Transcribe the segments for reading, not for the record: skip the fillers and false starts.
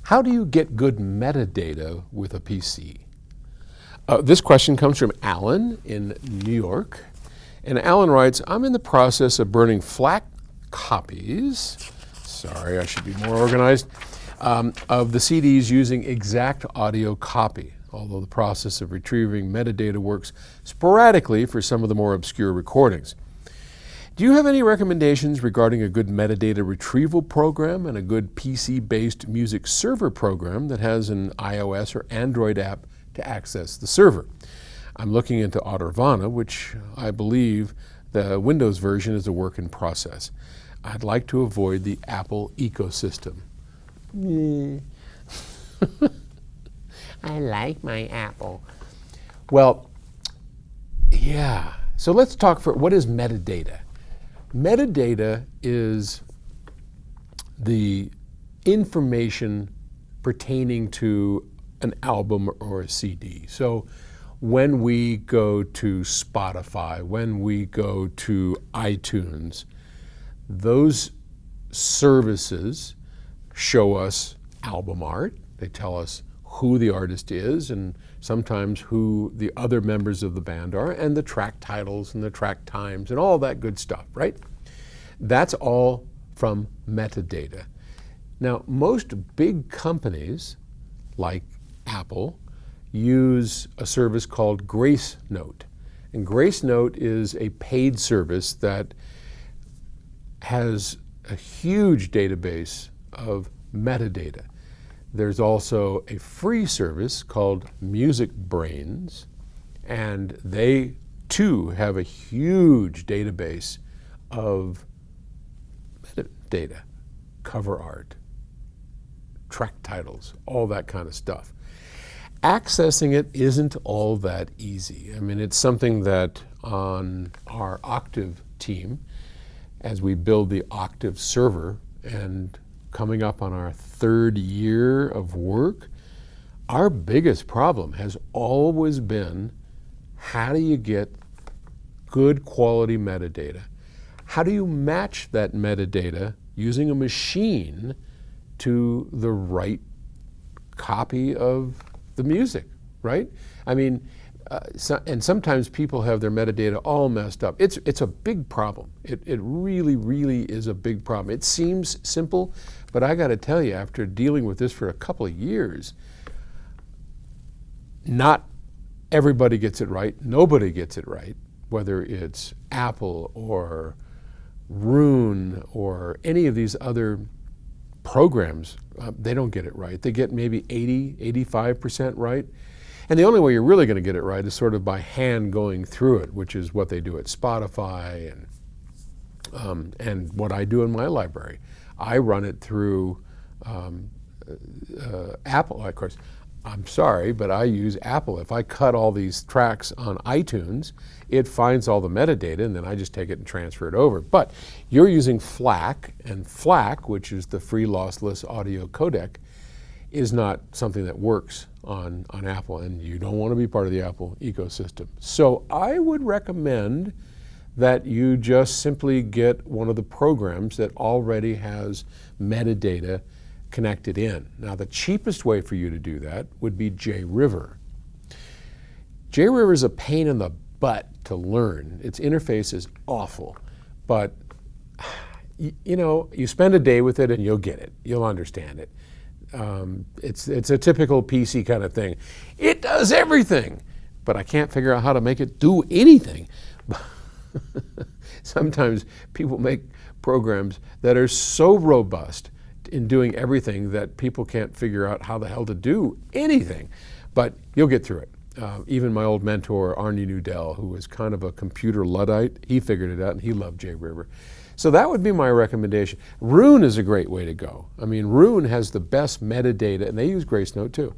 How do you get good metadata with a PC? This question comes from Alan in New York. And Alan writes, I'm in the process of burning FLAC copies, sorry, I should be more organized, of the CDs using exact audio copy, although the process of retrieving metadata works sporadically for some of the more obscure recordings. Do you have any recommendations regarding a good metadata retrieval program and a good PC-based music server program that has an iOS or Android app to access the server? I'm looking into Autorvana, which I believe the Windows version is a work in process. I'd like to avoid the Apple ecosystem. I like my Apple. Well, yeah. So let's talk what is metadata? Metadata is the information pertaining to an album or a CD. So when we go to Spotify, when we go to iTunes, those services show us album art. They tell us who the artist is and sometimes who the other members of the band are, and the track titles and the track times and all that good stuff, right? That's all from metadata. Now, most big companies like Apple use a service called Grace Note. And Grace Note is a paid service that has a huge database of metadata. There's also a free service called Music Brains, and they too have a huge database of metadata, cover art, track titles, all that kind of stuff. Accessing it isn't all that easy. I mean, it's something that on our Octave team, as we build the Octave server and coming up on our 3rd year of work, our biggest problem has always been, how do you get good quality metadata? How do you match that metadata using a machine to the right copy of the music, right? I mean, and sometimes people have their metadata all messed up. It's a big problem. It really, really is a big problem. It seems simple, but I got to tell you, after dealing with this for a couple of years, not everybody gets it right. Nobody gets it right, whether it's Apple or Rune or any of these other programs. They don't get it right. They get maybe 80, 85% right. And the only way you're really going to get it right is sort of by hand going through it, which is what they do at Spotify and what I do in my library. I run it through Apple, of course. I'm sorry, but I use Apple. If I cut all these tracks on iTunes, it finds all the metadata, and then I just take it and transfer it over. But you're using FLAC, and FLAC, which is the free lossless audio codec, is not something that works on Apple, and you don't want to be part of the Apple ecosystem. So I would recommend that you just simply get one of the programs that already has metadata connected in. Now, the cheapest way for you to do that would be JRiver. JRiver is a pain in the butt to learn. Its interface is awful, but you know, you spend a day with it and you'll get it. You'll understand it. It's a typical PC kind of thing. It does everything, but I can't figure out how to make it do anything. Sometimes people make programs that are so robust in doing everything that people can't figure out how the hell to do anything. But you'll get through it. Even my old mentor, Arnie Nudell, who was kind of a computer Luddite, he figured it out and he loved JRiver. So that would be my recommendation. Rune is a great way to go. I mean, Rune has the best metadata, and they use Grace Note too.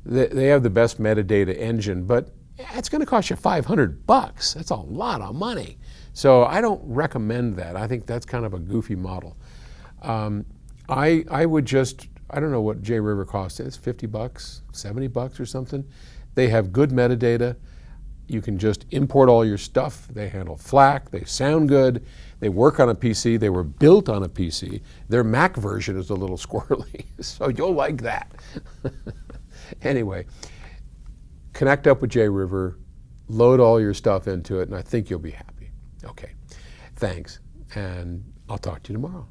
They have the best metadata engine, but it's going to cost you $500. That's a lot of money. So I don't recommend that. I think that's kind of a goofy model. I would just, I don't know what JRiver costs. It's $50, $70 or something. They have good metadata. You can just import all your stuff. They handle FLAC, they sound good, they work on a PC, they were built on a PC. Their Mac version is a little squirrely, so you'll like that. Anyway, connect up with JRiver, load all your stuff into it, and I think you'll be happy. Okay, thanks, and I'll talk to you tomorrow.